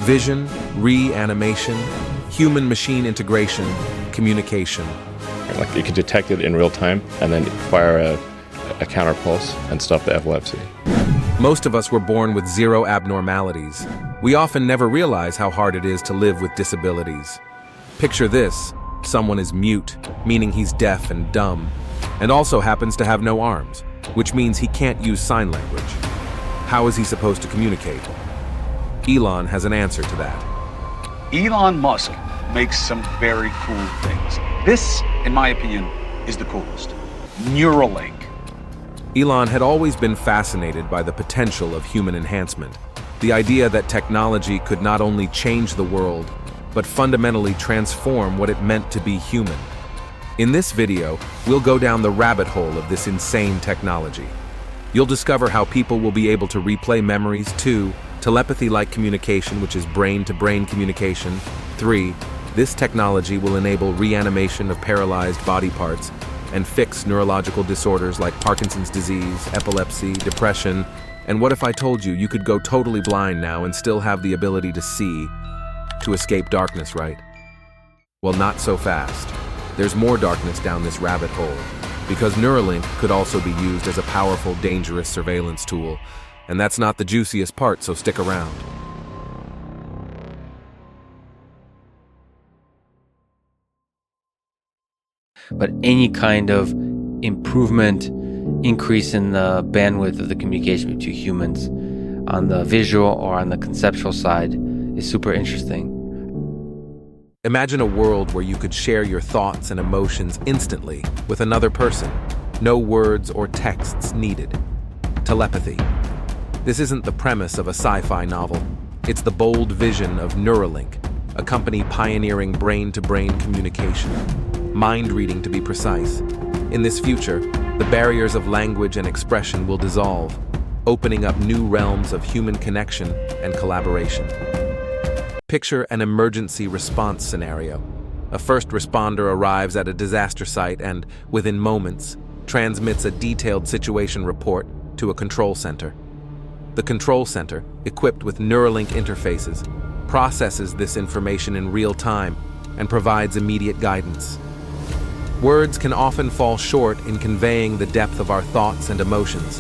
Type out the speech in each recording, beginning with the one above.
Vision, reanimation, human-machine integration, communication. Like you can detect it in real time and then fire a counter pulse and stop the epilepsy. Most of us were born with zero abnormalities. We often never realize how hard it is to live with disabilities. Picture this: someone is mute, meaning he's deaf and dumb, and also happens to have no arms, which means he can't use sign language. How is he supposed to communicate? Elon has an answer to that. Elon Musk makes some very cool things. This, in my opinion, is the coolest. Neuralink. Elon had always been fascinated by the potential of human enhancement. The idea that technology could not only change the world, but fundamentally transform what it meant to be human. In this video, we'll go down the rabbit hole of this insane technology. You'll discover how people will be able to replay memories. 2, telepathy-like communication, which is brain-to-brain communication. 3, this technology will enable reanimation of paralyzed body parts and fix neurological disorders like Parkinson's disease, epilepsy, depression. And what if I told you you could go totally blind now and still have the ability to see, to escape darkness, right? Well, not so fast. There's more darkness down this rabbit hole, because Neuralink could also be used as a powerful, dangerous surveillance tool. And that's not the juiciest part, so stick around. But any kind of improvement, increase in the bandwidth of the communication between humans on the visual or on the conceptual side is super interesting. Imagine a world where you could share your thoughts and emotions instantly with another person. No words or texts needed. Telepathy. This isn't the premise of a sci-fi novel. It's the bold vision of Neuralink, a company pioneering brain-to-brain communication. Mind reading, to be precise. In this future, the barriers of language and expression will dissolve, opening up new realms of human connection and collaboration. Picture an emergency response scenario. A first responder arrives at a disaster site and, within moments, transmits a detailed situation report to a control center. The control center, equipped with Neuralink interfaces, processes this information in real time and provides immediate guidance. Words can often fall short in conveying the depth of our thoughts and emotions.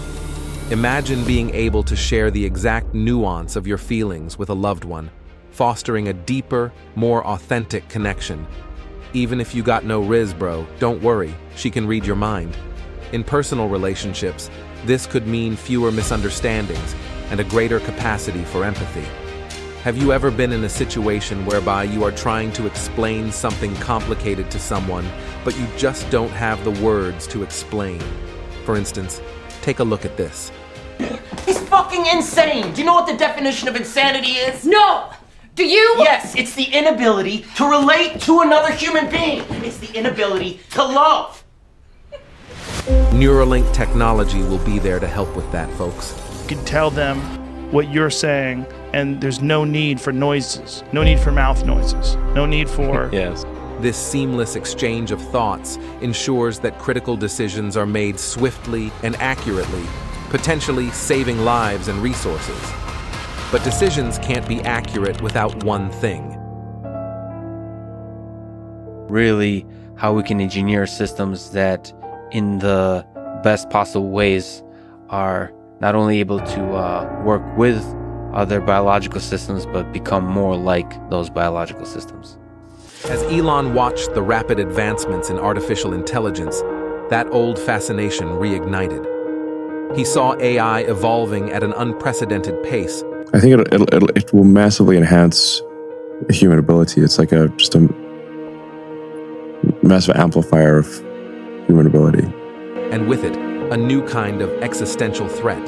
Imagine being able to share the exact nuance of your feelings with a loved one, fostering a deeper, more authentic connection. Even if you got no riz, bro, don't worry, she can read your mind. In personal relationships, this could mean fewer misunderstandings and a greater capacity for empathy. Have you ever been in a situation whereby you are trying to explain something complicated to someone, but you just don't have the words to explain? For instance, take a look at this. He's fucking insane! Do you know what the definition of insanity is? No! Do you? Yes, it's the inability to relate to another human being. It's the inability to love. Neuralink technology will be there to help with that, folks. You can tell them what you're saying, and there's no need for noises, no need for mouth noises, no need for... Yes. This seamless exchange of thoughts ensures that critical decisions are made swiftly and accurately, potentially saving lives and resources. But decisions can't be accurate without one thing. Really, how we can engineer systems that, in the best possible ways, are not only able to work with other biological systems, but become more like those biological systems. As Elon watched the rapid advancements in artificial intelligence, that old fascination reignited. He saw AI evolving at an unprecedented pace. I think it will massively enhance human ability. It's like just a massive amplifier of human ability. And with it, a new kind of existential threat.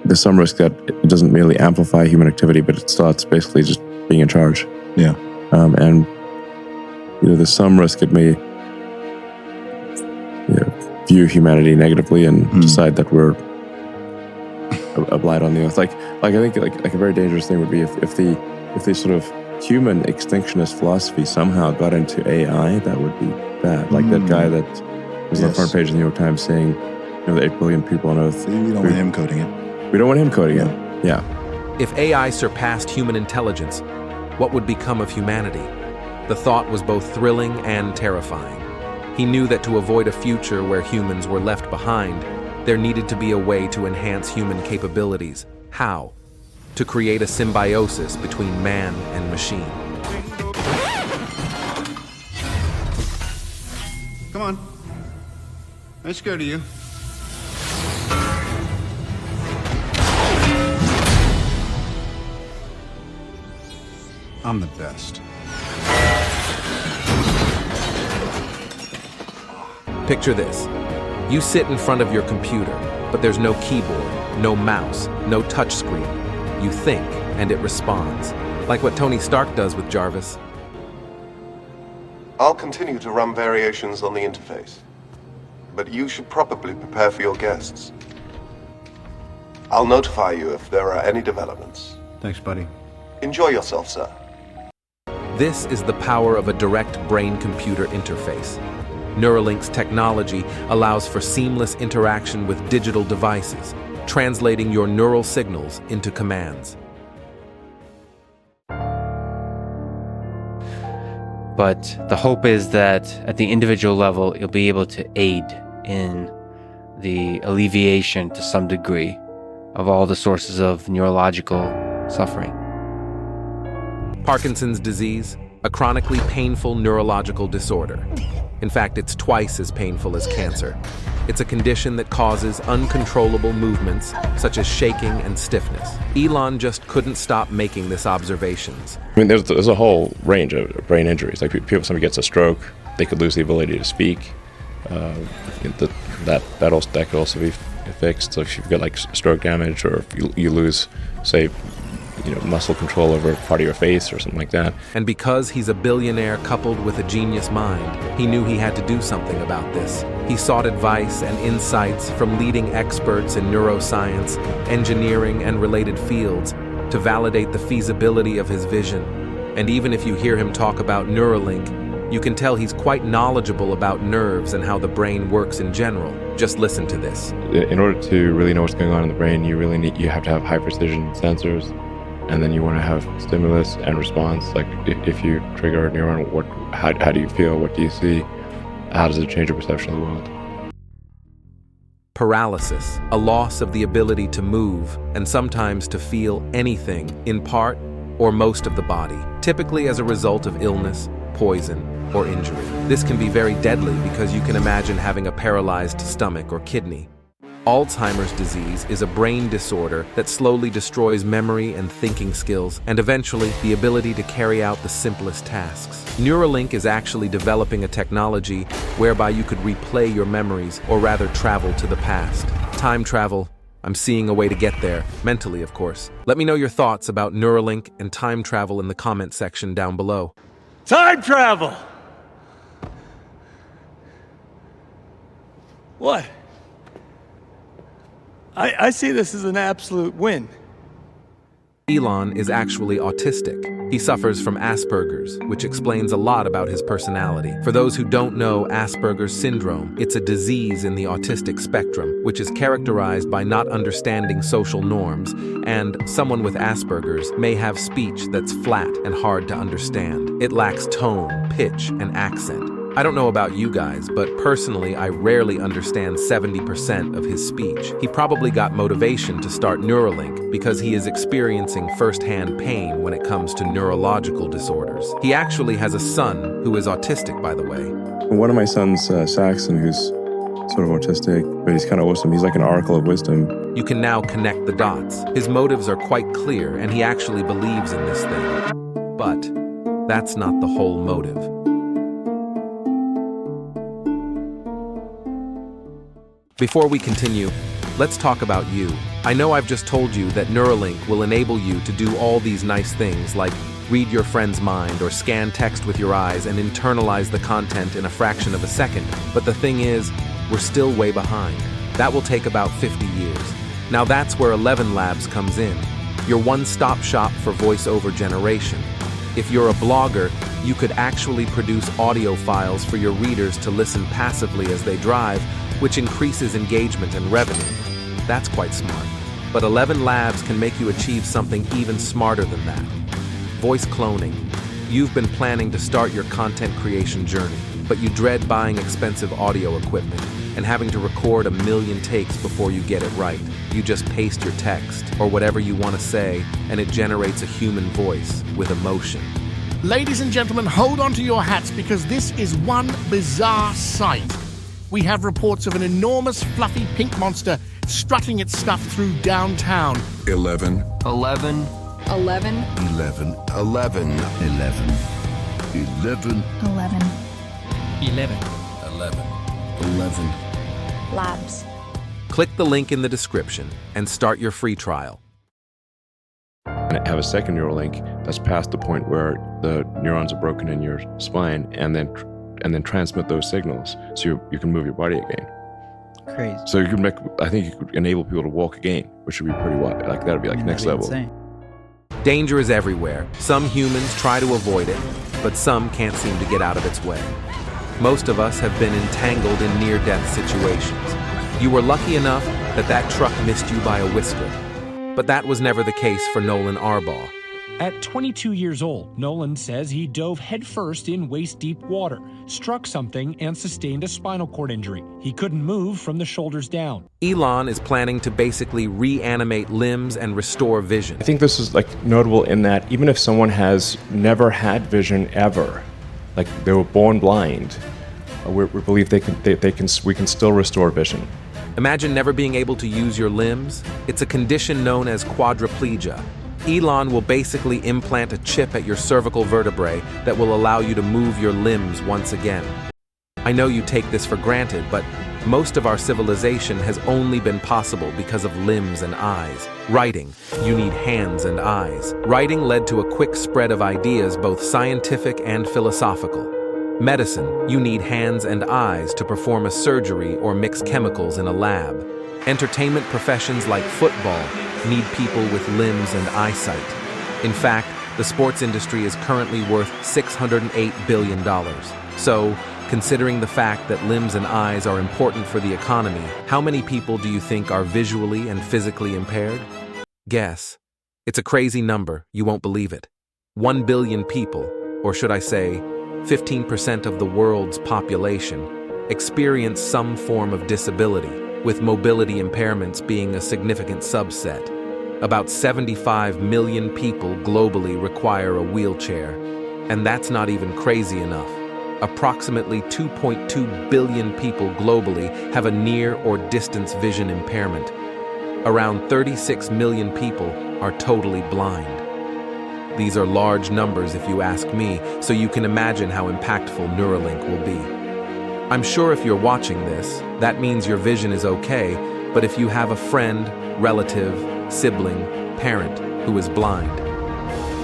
There's some risk that it doesn't merely amplify human activity, but it starts basically just being in charge. Yeah. And there's some risk it may view humanity negatively and decide that we're a blight on the earth. Like I think like a very dangerous thing would be if the sort of human extinctionist philosophy somehow got into AI. That would be bad. Like that guy that was on the front page of the New York Times saying, the 8 billion people on Earth. We don't want him coding it. We don't want him coding it. Yeah. If AI surpassed human intelligence, what would become of humanity? The thought was both thrilling and terrifying. He knew that to avoid a future where humans were left behind, there needed to be a way to enhance human capabilities. How? To create a symbiosis between man and machine. Come on. Let's go to you. I'm the best. Picture this. You sit in front of your computer, but there's no keyboard, no mouse, no touchscreen. You think, and it responds. Like what Tony Stark does with Jarvis. I'll continue to run variations on the interface, but you should probably prepare for your guests. I'll notify you if there are any developments. Thanks, buddy. Enjoy yourself, sir. This is the power of a direct brain-computer interface. Neuralink's technology allows for seamless interaction with digital devices, translating your neural signals into commands. But the hope is that at the individual level, you'll be able to aid in the alleviation to some degree of all the sources of neurological suffering. Parkinson's disease, a chronically painful neurological disorder. In fact, it's twice as painful as cancer. It's a condition that causes uncontrollable movements, such as shaking and stiffness. Elon just couldn't stop making this observations. I mean, there's a whole range of brain injuries. Like somebody gets a stroke, they could lose the ability to speak. That could also be fixed. So if you've got like stroke damage, or if you lose, say, muscle control over part of your face or something like that. And because he's a billionaire coupled with a genius mind, he knew he had to do something about this. He sought advice and insights from leading experts in neuroscience, engineering, and related fields to validate the feasibility of his vision. And even if you hear him talk about Neuralink, you can tell he's quite knowledgeable about nerves and how the brain works in general. Just listen to this. In order to really know what's going on in the brain, you have to have high precision sensors. And then you want to have stimulus and response. Like if you trigger a neuron, how do you feel? What do you see? How does it change your perception of the world? Paralysis, a loss of the ability to move and sometimes to feel anything in part or most of the body, typically as a result of illness, poison, or injury. This can be very deadly because you can imagine having a paralyzed stomach or kidney. Alzheimer's disease is a brain disorder that slowly destroys memory and thinking skills, and eventually the ability to carry out the simplest tasks. Neuralink is actually developing a technology whereby you could replay your memories, or rather travel to the past. Time travel, I'm seeing a way to get there, mentally of course. Let me know your thoughts about Neuralink and time travel in the comment section down below. Time travel! What? I see this as an absolute win. Elon is actually autistic. He suffers from Asperger's, which explains a lot about his personality. For those who don't know Asperger's syndrome, it's a disease in the autistic spectrum, which is characterized by not understanding social norms, and someone with Asperger's may have speech that's flat and hard to understand. It lacks tone, pitch, and accent. I don't know about you guys, but personally, I rarely understand 70% of his speech. He probably got motivation to start Neuralink because he is experiencing first-hand pain when it comes to neurological disorders. He actually has a son who is autistic, by the way. One of my sons, Saxon, who's sort of autistic, but he's kind of awesome. He's like an oracle of wisdom. You can now connect the dots. His motives are quite clear, and he actually believes in this thing. But that's not the whole motive. Before we continue, let's talk about you. I know I've just told you that Neuralink will enable you to do all these nice things like read your friend's mind or scan text with your eyes and internalize the content in a fraction of a second. But the thing is, we're still way behind. That will take about 50 years. Now that's where 11 Labs comes in, your one-stop shop for voiceover generation. If you're a blogger, you could actually produce audio files for your readers to listen passively as they drive, which increases engagement and revenue. That's quite smart. But 11 labs can make you achieve something even smarter than that. Voice cloning. You've been planning to start your content creation journey, but you dread buying expensive audio equipment and having to record 1,000,000 takes before you get it right. You just paste your text or whatever you want to say, and it generates a human voice with emotion. Ladies and gentlemen, hold on to your hats because this is one bizarre sight. We have reports of an enormous fluffy pink monster strutting its stuff through downtown. 11. 11. 11. 11. 11. 11. 11. 11. 11. 11. 11. Labs. Click the link in the description and start your free trial. And I have a second Neuralink that's past the point where the neurons are broken in your spine and then transmit those signals so you can move your body again. Crazy. So you could I think you could enable people to walk again, which would be pretty wild. Like that'd be like next level. Insane. Danger is everywhere. Some humans try to avoid it, but some can't seem to get out of its way. Most of us have been entangled in near-death situations. You were lucky enough that truck missed you by a whisker. But that was never the case for Nolan Arbaugh. At 22 years old, Nolan says he dove headfirst in waist-deep water, struck something, and sustained a spinal cord injury. He couldn't move from the shoulders down. Elon is planning to basically reanimate limbs and restore vision. I think this is like notable in that even if someone has never had vision ever, like they were born blind, we believe we can still restore vision. Imagine never being able to use your limbs. It's a condition known as quadriplegia. Elon will basically implant a chip at your cervical vertebrae that will allow you to move your limbs once again. I know you take this for granted, but most of our civilization has only been possible because of limbs and eyes. Writing, you need hands and eyes. Writing led to a quick spread of ideas, both scientific and philosophical. Medicine, you need hands and eyes to perform a surgery or mix chemicals in a lab. Entertainment professions like football need people with limbs and eyesight. In fact, the sports industry is currently worth $608 billion. So, considering the fact that limbs and eyes are important for the economy, how many people do you think are visually and physically impaired? Guess. It's a crazy number, you won't believe it. 1 billion people, or should I say, 15% of the world's population, experience some form of disability, with mobility impairments being a significant subset. About 75 million people globally require a wheelchair, and that's not even crazy enough. Approximately 2.2 billion people globally have a near or distance vision impairment. Around 36 million people are totally blind. These are large numbers if you ask me, so you can imagine how impactful Neuralink will be. I'm sure if you're watching this, that means your vision is okay, but if you have a friend, relative, sibling, parent who is blind,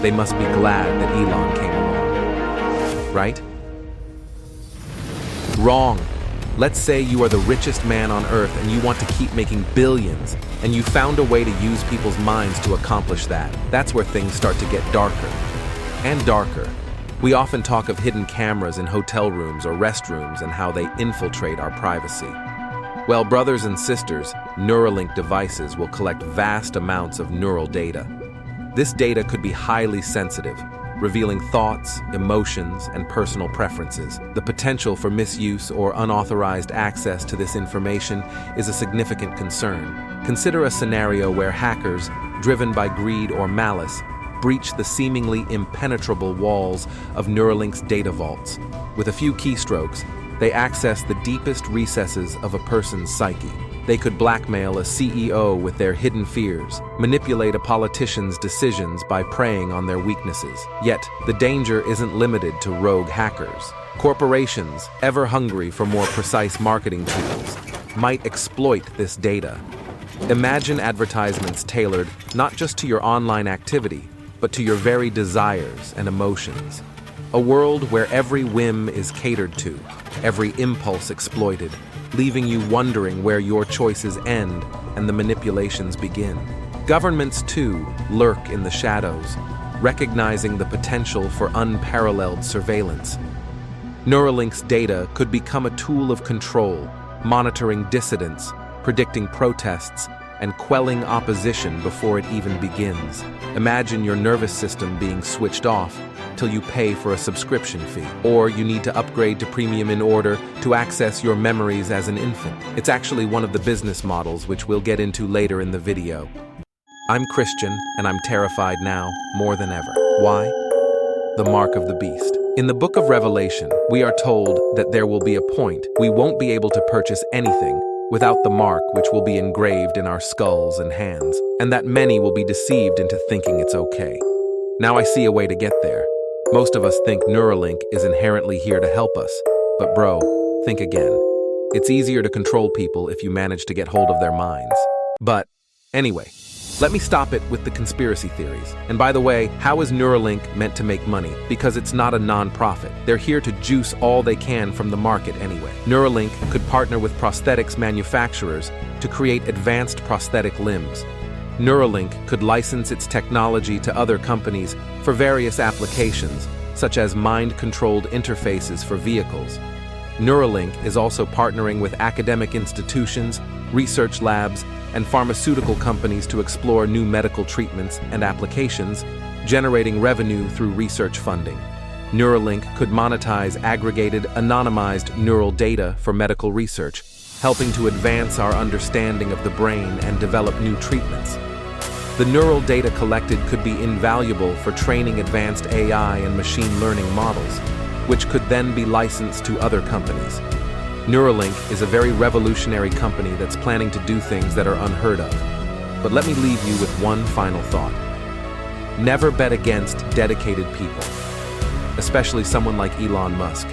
they must be glad that Elon came along. Right? Wrong. Let's say you are the richest man on Earth and you want to keep making billions, and you found a way to use people's minds to accomplish that. That's where things start to get darker. And darker. We often talk of hidden cameras in hotel rooms or restrooms and how they infiltrate our privacy. Well, brothers and sisters, Neuralink devices will collect vast amounts of neural data. This data could be highly sensitive, revealing thoughts, emotions, and personal preferences. The potential for misuse or unauthorized access to this information is a significant concern. Consider a scenario where hackers, driven by greed or malice, breach the seemingly impenetrable walls of Neuralink's data vaults. With a few keystrokes, they access the deepest recesses of a person's psyche. They could blackmail a CEO with their hidden fears, manipulate a politician's decisions by preying on their weaknesses. Yet, the danger isn't limited to rogue hackers. Corporations, ever hungry for more precise marketing tools, might exploit this data. Imagine advertisements tailored not just to your online activity, but to your very desires and emotions. A world where every whim is catered to, every impulse exploited, leaving you wondering where your choices end and the manipulations begin. Governments, too, lurk in the shadows, recognizing the potential for unparalleled surveillance. Neuralink's data could become a tool of control, monitoring dissidents, predicting protests, and quelling opposition before it even begins. Imagine your nervous system being switched off till you pay for a subscription fee, or you need to upgrade to premium in order to access your memories as an infant. It's actually one of the business models which we'll get into later in the video. I'm Christian, and I'm terrified now more than ever. Why? The mark of the beast. In the book of Revelation, we are told that there will be a point we won't be able to purchase anything without the mark which will be engraved in our skulls and hands, and that many will be deceived into thinking it's okay. Now I see a way to get there. Most of us think Neuralink is inherently here to help us, but bro, think again. It's easier to control people if you manage to get hold of their minds. But anyway, let me stop it with the conspiracy theories. And by the way, how is Neuralink meant to make money? Because it's not a non-profit. They're here to juice all they can from the market anyway. Neuralink could partner with prosthetics manufacturers to create advanced prosthetic limbs. Neuralink could license its technology to other companies for various applications, such as mind-controlled interfaces for vehicles. Neuralink is also partnering with academic institutions, research labs, and pharmaceutical companies to explore new medical treatments and applications, generating revenue through research funding. Neuralink could monetize aggregated, anonymized neural data for medical research, helping to advance our understanding of the brain and develop new treatments. The neural data collected could be invaluable for training advanced AI and machine learning models, which could then be licensed to other companies. Neuralink is a very revolutionary company that's planning to do things that are unheard of. But let me leave you with one final thought. Never bet against dedicated people, especially someone like Elon Musk.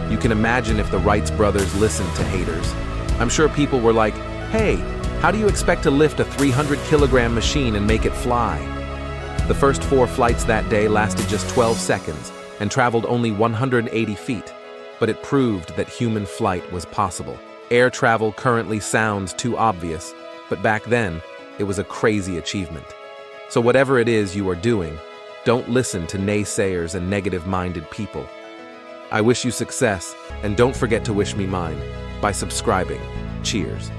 You can imagine if the Wright brothers listened to haters. I'm sure people were like, hey, how do you expect to lift a 300-kilogram machine and make it fly? The first 4 flights that day lasted just 12 seconds and traveled only 180 feet. But it proved that human flight was possible. Air travel currently sounds too obvious, but back then, it was a crazy achievement. So whatever it is you are doing, don't listen to naysayers and negative-minded people. I wish you success, and don't forget to wish me mine by subscribing. Cheers.